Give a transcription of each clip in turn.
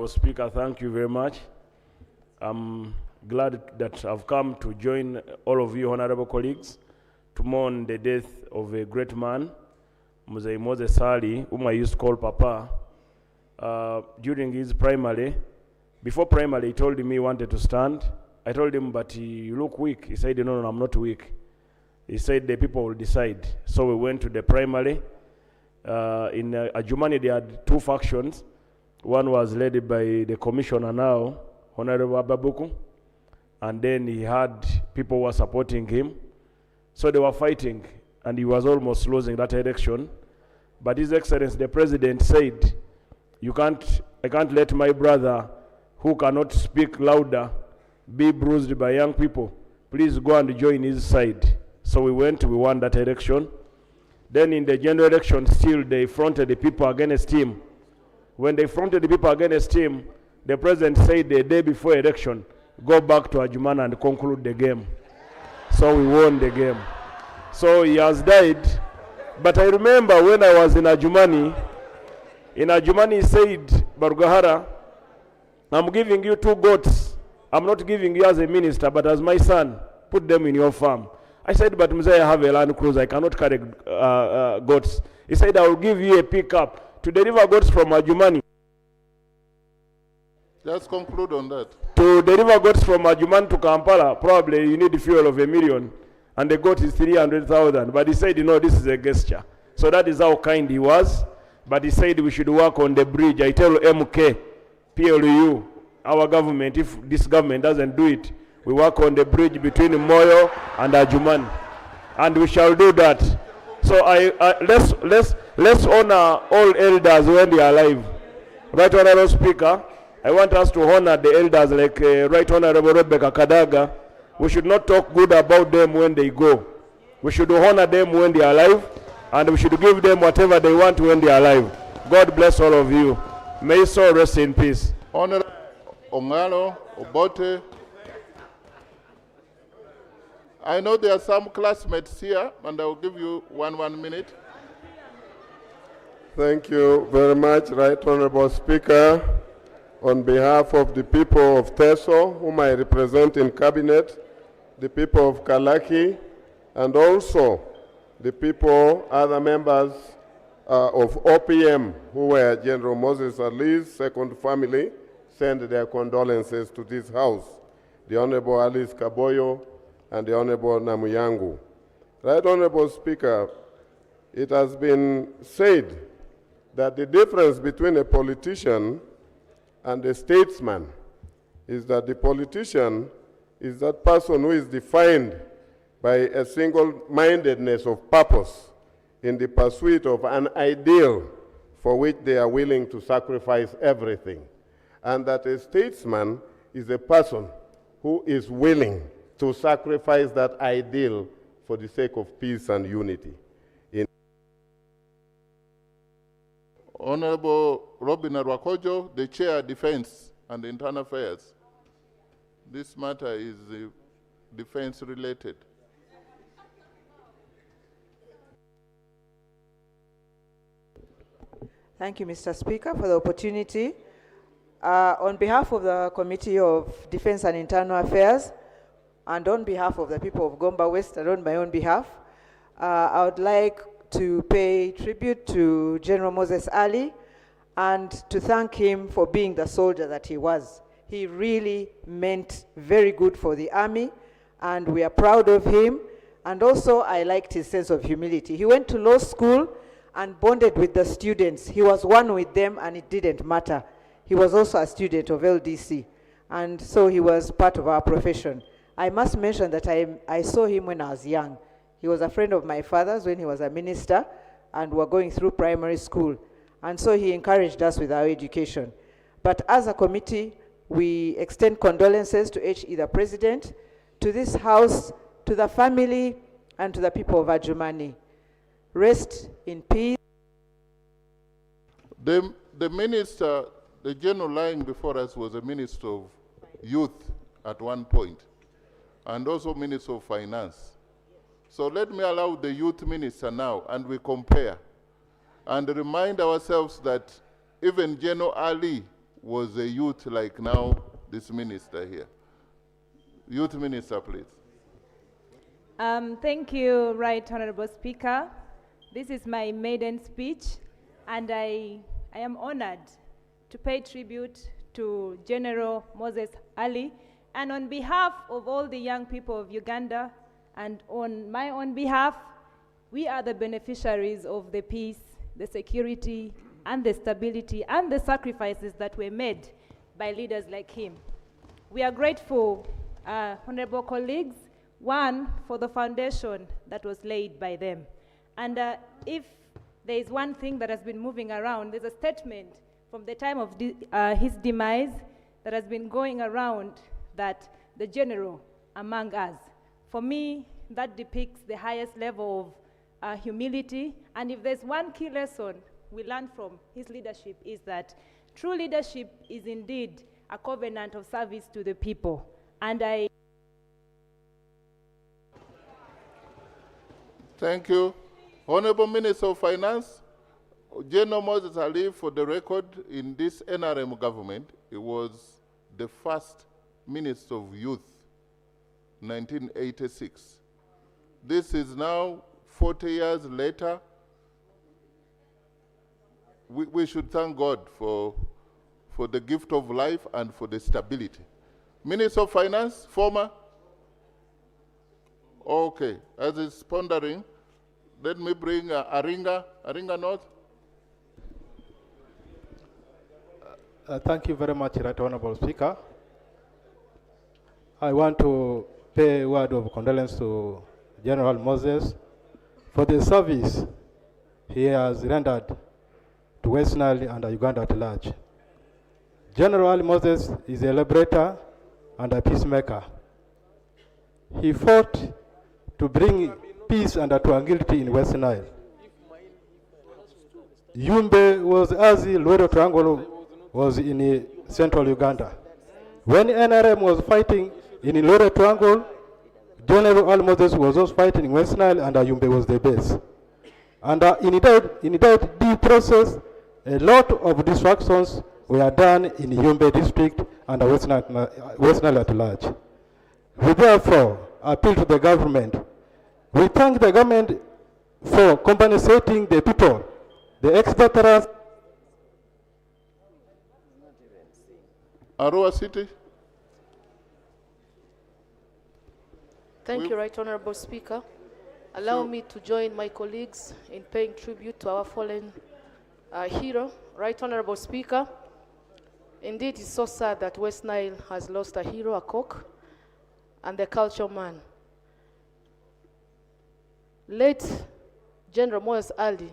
Honorable Speaker, thank you very much. I'm glad that I've come to join all of you honorable colleagues to mourn the death of a great man, Mzee Moses Ali, whom I used to call Papa. During his primary, before primary, he told me he wanted to stand. I told him, but you look weak. He said, no, I'm not weak. He said the people will decide. So we went to the primary. In Adjumani, they had two factions. One was led by the commissioner now, Honorable Ababuku, and then he had people who were supporting him. So they were fighting, and he was almost losing that election. But His Excellency, the President, said, I can't let my brother, who cannot speak louder, be bruised by young people. Please go and join his side. So we won that election. Then in the general election, still they fronted the people against him. When they fronted the people against him, the president said the day before election, go back to Adjumani and conclude the game. So we won the game. So he has died. But I remember when I was in Adjumani he said, Barugahara, I'm giving you 2 goats. I'm not giving you as a minister, but as my son. Put them in your farm. I said, but Mzee, I have a Land Cruiser. I cannot carry goats. He said, I will give you a pickup to deliver goats from Adjumani. Let's conclude on that. To deliver goats from Adjumani to Kampala, probably you need fuel of $1 million, and the goat is 300,000. But he said, this is a gesture. So that is how kind he was. But he said we should work on the bridge. I tell MK, PLU, our government, if this government doesn't do it, we work on the bridge between Moyo and Adjumani, and we shall do that. So let's honor all elders when they are alive. Right Honorable Speaker, I want us to honor the elders like Right Honorable Rebecca Kadaga. We should not talk good about them when they go. We should honor them when they are alive, and we should give them whatever they want when they are alive. God bless all of you. May your soul rest in peace. Honorable Ongalo, Obote. I know there are some classmates here, and I will give you one minute. Thank you very much, Right Honorable Speaker. On behalf of the people of Teso, whom I represent in Cabinet, the people of Kalaki, and also the people, other members of OPM, who were General Moses Ali's second family, send their condolences to this house. The Honorable Alice Kaboyo and the Honorable Namuyangu. Right Honorable Speaker, it has been said that the difference between a politician and a statesman is that the politician is that person who is defined by a single-mindedness of purpose in the pursuit of an ideal for which they are willing to sacrifice everything. And that a statesman is a person who is willing to sacrifice that ideal for the sake of peace and unity. Honorable Robin Arwakojo, the Chair, Defense and Internal Affairs. This matter is defense related. Thank you, Mr. Speaker, for the opportunity. On behalf of the Committee of Defense and Internal Affairs, and on behalf of the people of Gomba West and on my own behalf, I would like to pay tribute to General Moses Ali and to thank him for being the soldier that he was. He really meant very good for the army, and we are proud of him. And also, I liked his sense of humility. He went to law school and bonded with the students. He was one with them, and it didn't matter. He was also a student of LDC, and so he was part of our profession. I must mention that I saw him when I was young. He was a friend of my father's when he was a minister, and we were going through primary school. And so he encouraged us with our education. But as a committee, we extend condolences to HE, the President, to this House, to the family, and to the people of Adjumani. Rest in peace. The minister, the general lying before us was a minister of youth at one point, and also minister of finance. So let me allow the youth minister now, and we compare, and remind ourselves that even General Ali was a youth like now this minister here. Youth minister, please. Thank you, Right Honorable Speaker. This is my maiden speech, and I am honored to pay tribute to General Moses Ali, and on behalf of all the young people of Uganda, and on my own behalf, we are the beneficiaries of the peace, the security, and the stability, and the sacrifices that were made by leaders like him. We are grateful, honorable colleagues, one, for the foundation that was laid by them. And if there is one thing that has been moving around, there's a statement from the time of his demise that has been going around that the general among us. For me, that depicts the highest level of humility. And if there's one key lesson we learn from his leadership, is that true leadership is indeed a covenant of service to the people. And Thank you. Honorable Minister of Finance, General Moses Ali, for the record, in this NRM government, he was the first Minister of Youth, 1986. This is now 40 years later. We should thank God for the gift of life and for the stability. Minister of Finance, former? Okay, as is pondering, let me bring Aringa North. Thank you very much, Right Honorable Speaker. I want to pay a word of condolence to General Moses for the service he has rendered to West Nile and Uganda at large. General Moses is a liberator and a peacemaker. He fought to bring peace and tranquility in West Nile. Yumbe was as the Lwero Triangle was in central Uganda. When NRM was fighting in Lwero Triangle, General Moses was also fighting in West Nile, and Yumbe was the base. And in that due process, a lot of distractions were done in Yumbe district and West Nile at large. We therefore appeal to the government. We thank the government for compensating the people, the ex-veterans. Arua City. Thank you, Right Honorable Speaker. Allow me to join my colleagues in paying tribute to our fallen hero. Right Honorable Speaker, indeed it's so sad that West Nile has lost a hero, a cock, and a culture man. Late General Moses Ali,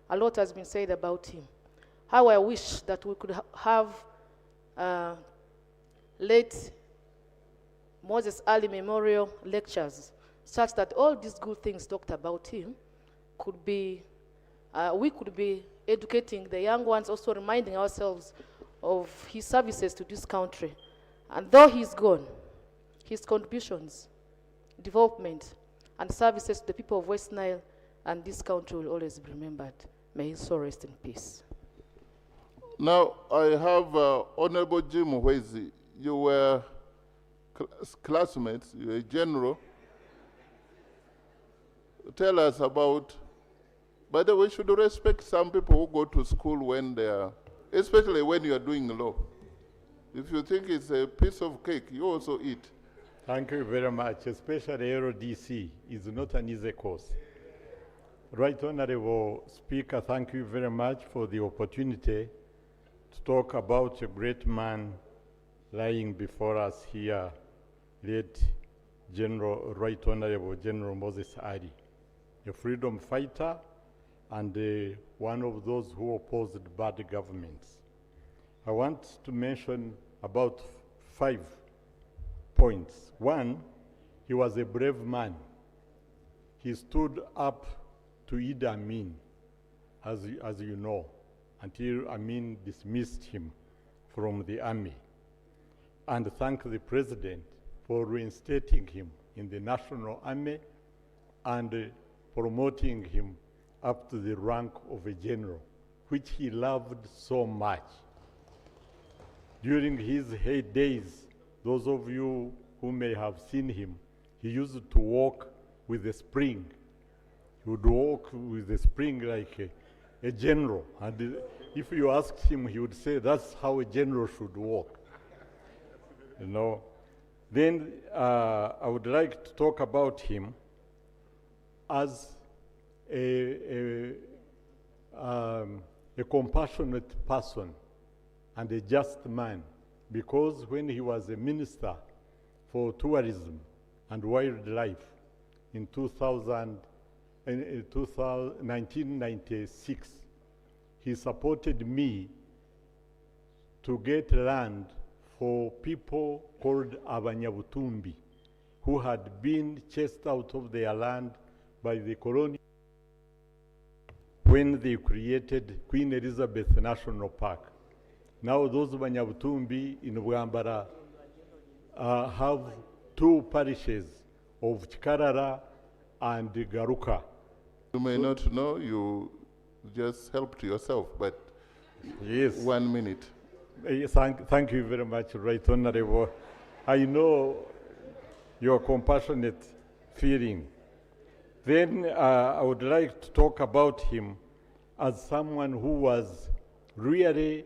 a lot has been said about him. How I wish that we could have late Moses Ali Memorial Lectures, such that all these good things talked about him could be, we could be educating the young ones, also reminding ourselves of his services to this country. And though he's gone, his contributions, development, and services to the people of West Nile and this country will always be remembered. May his soul rest in peace. Now, I have Honorable Jim Wezi. You were classmates, you were a general. Tell us about, by the way, should respect some people who go to school when they are, especially when you are doing law. If you think it's a piece of cake, you also eat. Thank you very much, especially LDC is not an easy course. Right Honorable Speaker, thank you very much for the opportunity to talk about a great man lying before us here, late Right Honorable General Moses Ali, a freedom fighter and one of those who opposed bad governments. I want to mention about 5 points. One, he was a brave man. He stood up to Idi Amin, as you know, until Amin dismissed him from the army, and thanked the president for reinstating him in the national army and promoting him up to the rank of a general, which he loved so much. During his heydays, those of you who may have seen him, he used to walk with a spring. He would walk with a spring like a general. And if you asked him, he would say, that's how a general should walk. You know. Then I would like to talk about him as a compassionate person and a just man, because when he was a minister for tourism and wildlife in 1996, he supported me to get land for people called Abanyabutumbi, who had been chased out of their land by the colonial when they created Queen Elizabeth National Park. Now those Abanyabutumbi in Bwambara have two parishes of Chikarara and Garuka. You may not know, you just helped yourself, but yes. 1 minute. Thank you very much, Right Honorable. I know your compassionate feeling. Then I would like to talk about him as someone who was really,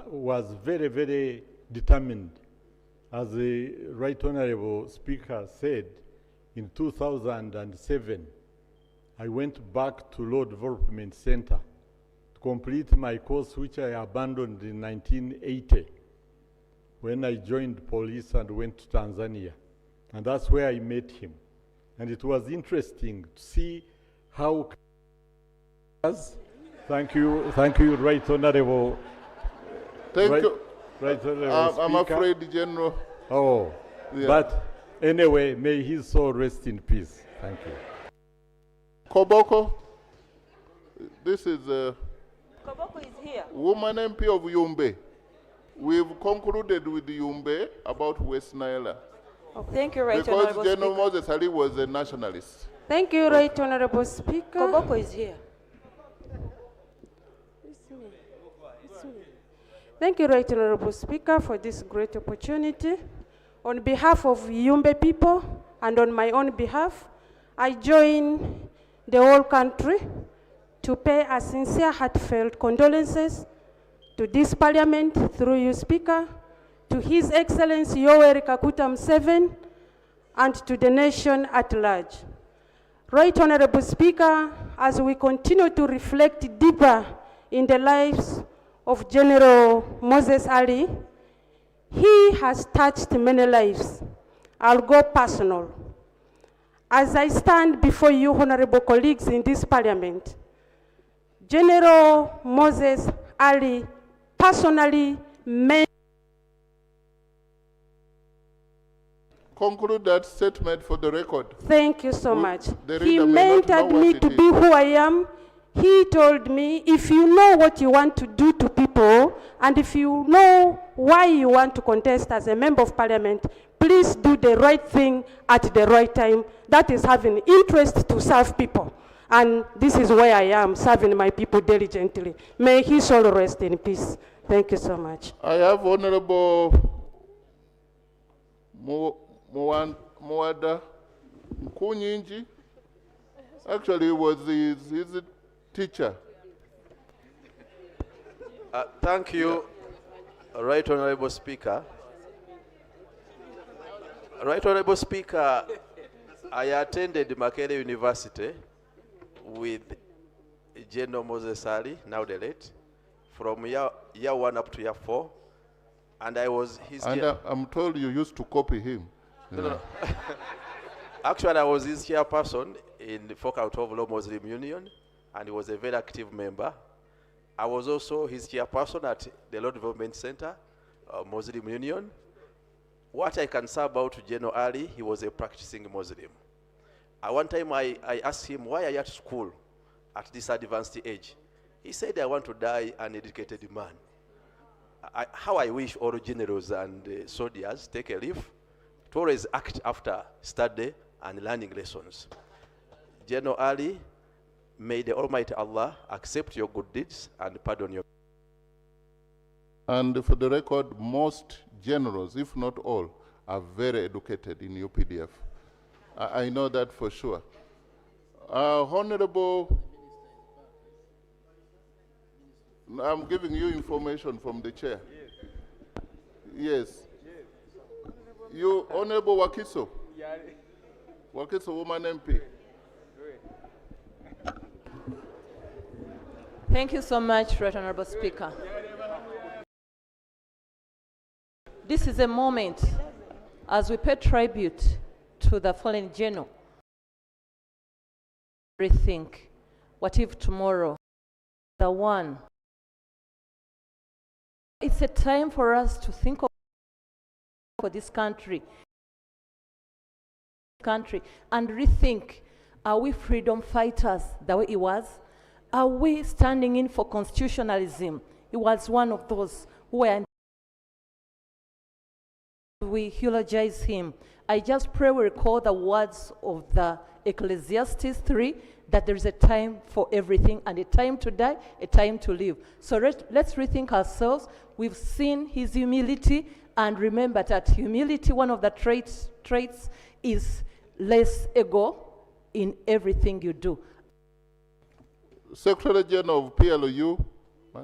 was very, very determined. As the Right Honorable Speaker said, in 2007, I went back to Law Development Center to complete my course, which I abandoned in 1980 when I joined police and went to Tanzania. And that's where I met him. And it was interesting to see how... Thank you, Right Honorable. Thank you. Right Honorable I'm Speaker. afraid, General. Oh, Yeah. but anyway, may his soul rest in peace. Thank you. Koboko, this is Koboko is here. woman MP of Yumbe. We've concluded with Yumbe about West Nile. Oh, thank you, Right Because Honorable General Speaker. Moses Ali was a nationalist. Thank you, Right Honorable Speaker. Koboko is here. Thank you, Right Honorable Speaker, for this great opportunity. On behalf of Yumbe people and on my own behalf, I join the whole country to pay a sincere, heartfelt condolences to this Parliament through you, Speaker, to His Excellency Yoweri Kaguta Museveni, and to the nation at large. Right Honorable Speaker, as we continue to reflect deeper in the lives of General Moses Ali, he has touched many lives. I'll go personal. As I stand before you, honorable colleagues in this Parliament, General Moses Ali personally Conclude that statement for the record. Thank you so much. The He reader may not know mentored what me it to is. be who I am. He told me, if you know what you want to do to people, and if you know why you want to contest as a member of Parliament, please do the right thing at the right time. That is having interest to serve people. And this is where I am, serving my people diligently. May his soul rest in peace. Thank you so much. I have Honorable Mwada Kunyinji. Actually, he was his teacher. Thank you, Right Honorable Speaker. Right Honorable Speaker, I attended Makerere University with General Moses Ali, now the late, from year 1 up to year 4, and I was his... And I'm told you used to copy him. No. Actually, I was his chairperson in the Folk-Out of Law Muslim Union, and he was a very active member. I was also his chairperson at the Law Development Center, Muslim Union. What I can say about General Ali, he was a practicing Muslim. At one time, I asked him, why are you at school at this advanced age? He said, I want to die an educated man. How I wish all generals and soldiers take a leave to always act after study and learning lessons. General Ali, may the Almighty Allah accept your good deeds and pardon your... And for the record, most generals, if not all, are very educated in UPDF. I know that for sure. Honorable, I'm giving you information from the chair. Yes. You, Honorable Wakiso. Wakiso, woman MP. Thank you so much, Right Honorable Speaker. This is a moment as we pay tribute to the fallen general. Rethink, what if tomorrow, the one? It's a time for us to think of for this country and rethink, are we freedom fighters the way he was? Are we standing in for constitutionalism? He was one of those who were. We eulogize him. I just pray we recall the words of the Ecclesiastes 3, that there is a time for everything, and a time to die, a time to live. So let's rethink ourselves. We've seen his humility, and remember that humility, one of the traits is less ego in everything you do. Secretary General of PLU,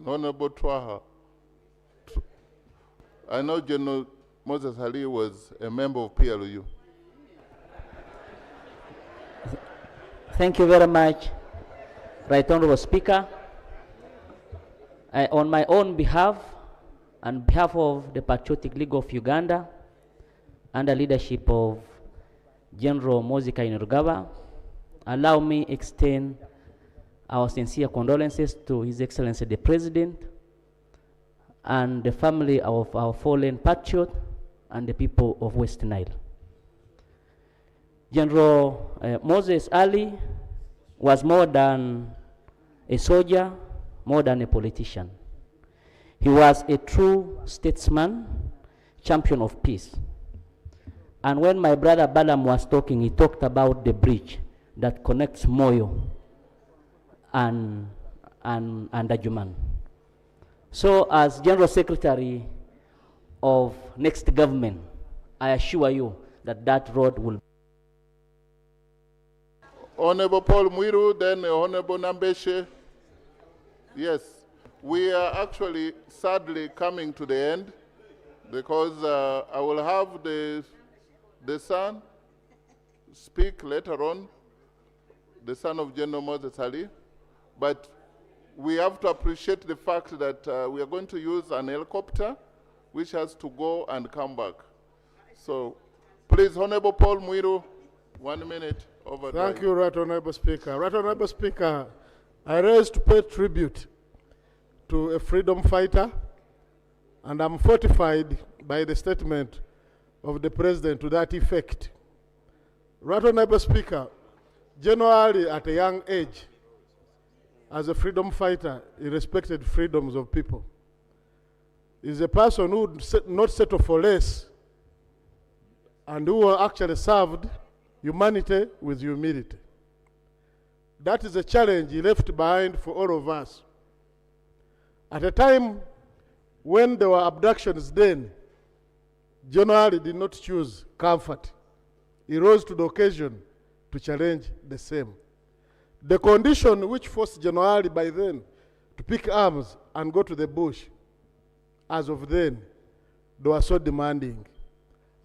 Honorable Twaha. I know General Moses Ali was a member of PLU. Thank you very much, Right Honorable Speaker. On my own behalf, and behalf of the Patriotic League of Uganda, under leadership of General Moses Kainerugaba, allow me extend our sincere condolences to His Excellency the President and the family of our fallen patriot and the people of West Nile. General Moses Ali was more than a soldier, more than a politician. He was a true statesman, champion of peace. And when my brother Balaam was talking, he talked about the bridge that connects Moyo and Ajuman. So as General Secretary of next government, I assure you that that road will. Honorable Paul Mwiru, then Honorable Nambeshe. Yes, we are actually sadly coming to the end because I will have the son speak later on, the son of General Moses Ali. But we have to appreciate the fact that we are going to use an helicopter which has to go and come back. So please, Honorable Paul Mwiru, 1 minute. Thank you, Right Honorable Speaker. Right Honorable Speaker, I rise to pay tribute to a freedom fighter, and I'm fortified by the statement of the President to that effect. Right Honorable Speaker, generally at a young age, as a freedom fighter, he respected freedoms of people. He's a person who would not settle for less, and who actually served humanity with humility. That is a challenge he left behind for all of us. At a time when there were abductions then, generally did not choose comfort. He rose to the occasion to challenge the same. The condition which forced General by then to pick arms and go to the bush, as of then, they were so demanding.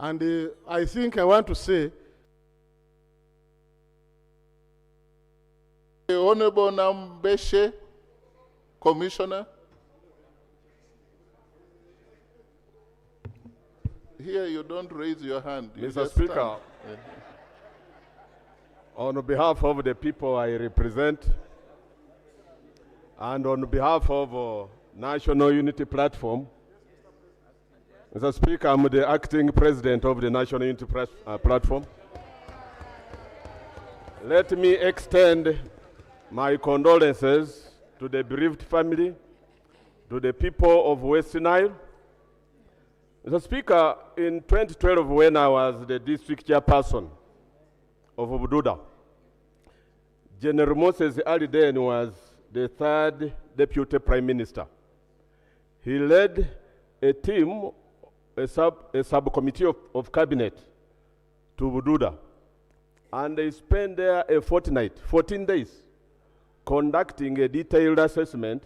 And I think I want to say, Honorable Nambeshe, Commissioner. Here you don't raise your hand. Mr. Speaker, on behalf of the people I represent, and on behalf of National Unity Platform, Mr. Speaker, I'm the acting president of the National Unity Platform. Let me extend my condolences to the bereaved family, to the people of West Nile. Mr. Speaker, in 2012, when I was the district chairperson of Bududa, General Moses Ali then was the third deputy prime minister. He led a team, a subcommittee of cabinet to Bududa. And they spent there a fortnight, 14 days, conducting a detailed assessment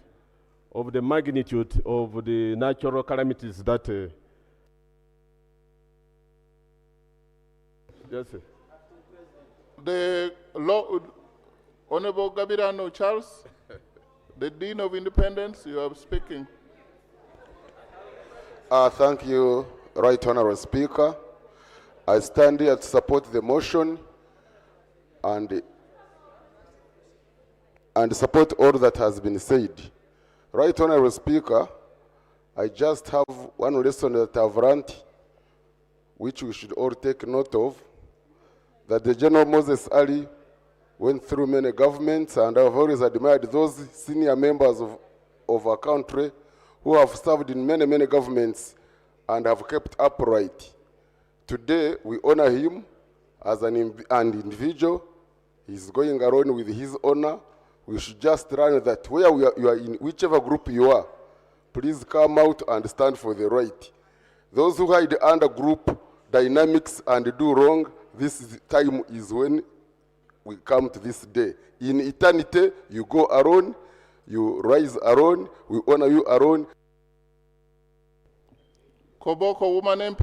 of the magnitude of the natural calamities that yes, sir. The Honorable Gabirano Charles, the Dean of Independence, you are speaking. Thank you, Right Honorable Speaker. I stand here to support the motion and support all that has been said. Right Honorable Speaker, I just have one lesson that I've learned, which we should all take note of, that the General Moses Ali went through many governments, and I've always admired those senior members of our country who have served in many, many governments and have kept upright. Today, we honor him as an individual. He's going around with his honor. We should just learn that where you are in, whichever group you are, please come out and stand for the right. Those who hide under group dynamics and do wrong, this time is when we come to this day. In eternity, you go alone, you rise alone, we honor you alone. Koboko Woman MP.